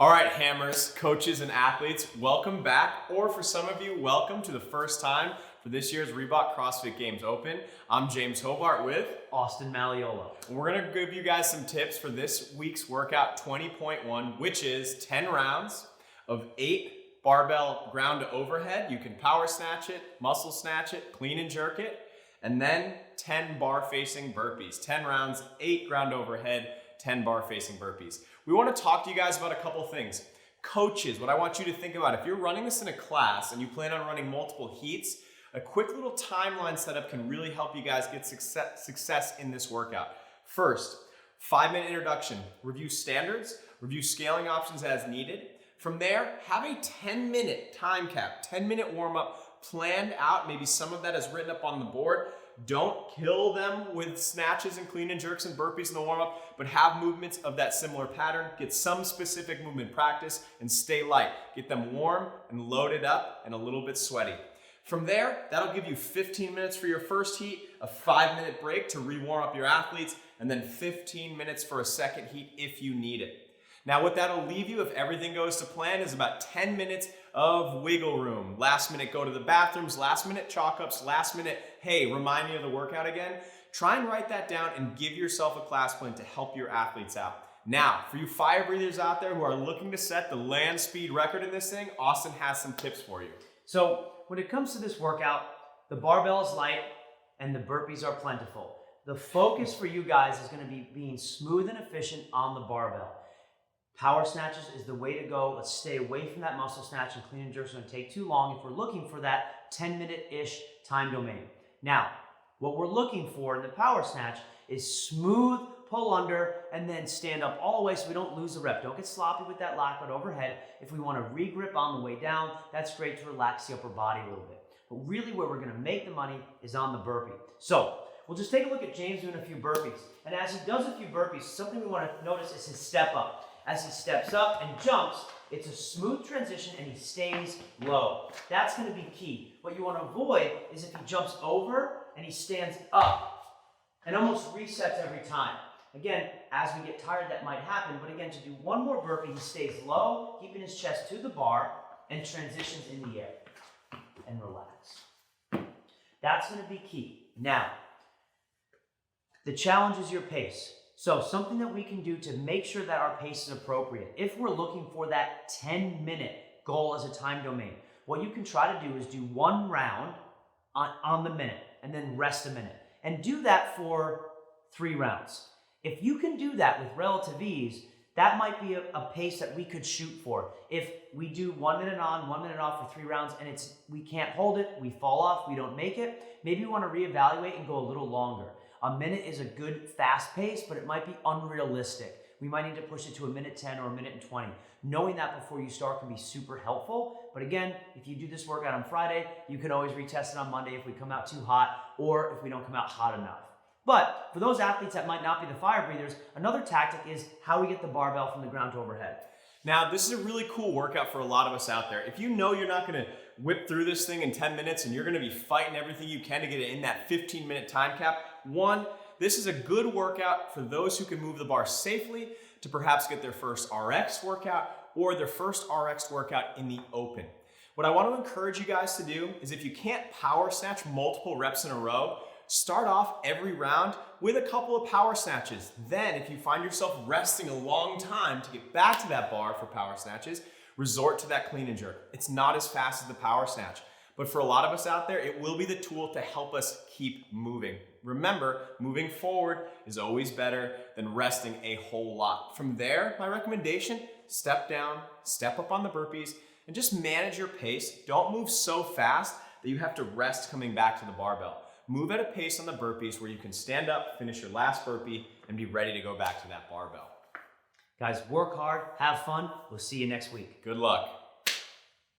All right, hammers, coaches, and athletes, welcome back, or for some of you, welcome to the first time for this year's Reebok CrossFit Games Open. I'm James Hobart with Austin Malleolo. We're gonna give you guys some tips for this week's workout 20.1, which is 10 rounds of 8 barbell ground to overhead. You can power snatch it, muscle snatch it, clean and jerk it, and then 10 bar facing burpees. 10 rounds, 8 ground overhead, 10 bar facing burpees. We want to talk to you guys about a couple things. Coaches, what I want you to think about, if you're running this in a class and you plan on running multiple heats, a quick little timeline setup can really help you guys get success in this workout. First, 5-minute introduction. Review standards, review scaling options as needed. From there, have a 10-minute time cap, 10-minute warm-up planned out. Maybe some of that is written up on the board. Don't kill them with snatches and clean and jerks and burpees in the warm-up, but have movements of that similar pattern. Get some specific movement practice and stay light. Get them warm and loaded up and a little bit sweaty. From there, that'll give you 15 minutes for your first heat, a 5-minute break to re-warm up your athletes, and then 15 minutes for a second heat if you need it. Now, what that'll leave you, if everything goes to plan, is about 10 minutes of wiggle room. Last minute, go to the bathrooms. Last minute, chalk ups. Last minute, hey, remind me of the workout again. Try and write that down and give yourself a class plan to help your athletes out. Now, for you fire breathers out there who are looking to set the land speed record in this thing, Austin has some tips for you. So when it comes to this workout, the barbell is light and the burpees are plentiful. The focus for you guys is going to be being smooth and efficient on the barbell. Power snatches is the way to go. Let's stay away from that muscle snatch and clean and jerks. It's going to take too long if we're looking for that 10-minute-ish time domain. Now, what we're looking for in the power snatch is smooth pull under and then stand up all the way so we don't lose the rep. Don't get sloppy with that lockout overhead. If we want to re-grip on the way down, that's great to relax the upper body a little bit. But really where we're going to make the money is on the burpee. So we'll just take a look at James doing a few burpees. And as he does a few burpees, something we want to notice is his step up. As he steps up and jumps, it's a smooth transition and he stays low. That's going to be key. What you want to avoid is if he jumps over and he stands up and almost resets every time. Again, as we get tired, that might happen. But again, to do one more burpee, he stays low, keeping his chest to the bar and transitions in the air and relax. That's going to be key. Now, the challenge is your pace. So something that we can do to make sure that our pace is appropriate. If we're looking for that 10-minute goal as a time domain, what you can try to do is do one round on the minute and then rest a minute. And do that for 3 rounds. If you can do that with relative ease, that might be a pace that we could shoot for. If we do 1 minute on, 1 minute off for 3 rounds and we can't hold it, we fall off, we don't make it, maybe we want to reevaluate and go a little longer. A minute is a good fast pace, but it might be unrealistic. We might need to push it to 1:10 or 1:20. Knowing that before you start can be super helpful. But again, if you do this workout on Friday, you can always retest it on Monday if we come out too hot or if we don't come out hot enough. But for those athletes that might not be the fire breathers, another tactic is how we get the barbell from the ground to overhead. Now, this is a really cool workout for a lot of us out there. If you know you're not going to whip through this thing in 10 minutes and you're going to be fighting everything you can to get it in that 15-minute time cap, this is a good workout for those who can move the bar safely to perhaps get their first RX workout or their first RX workout in the open. What I want to encourage you guys to do is if you can't power snatch multiple reps in a row, start off every round with a couple of power snatches. Then, if you find yourself resting a long time to get back to that bar for power snatches, resort to that clean and jerk. It's not as fast as the power snatch, but for a lot of us out there, it will be the tool to help us keep moving. Remember, moving forward is always better than resting a whole lot. From there, my recommendation, step down, step up on the burpees, and just manage your pace. Don't move so fast that you have to rest coming back to the barbell. Move at a pace on the burpees where you can stand up, finish your last burpee, and be ready to go back to that barbell. Guys, work hard, have fun. We'll see you next week. Good luck.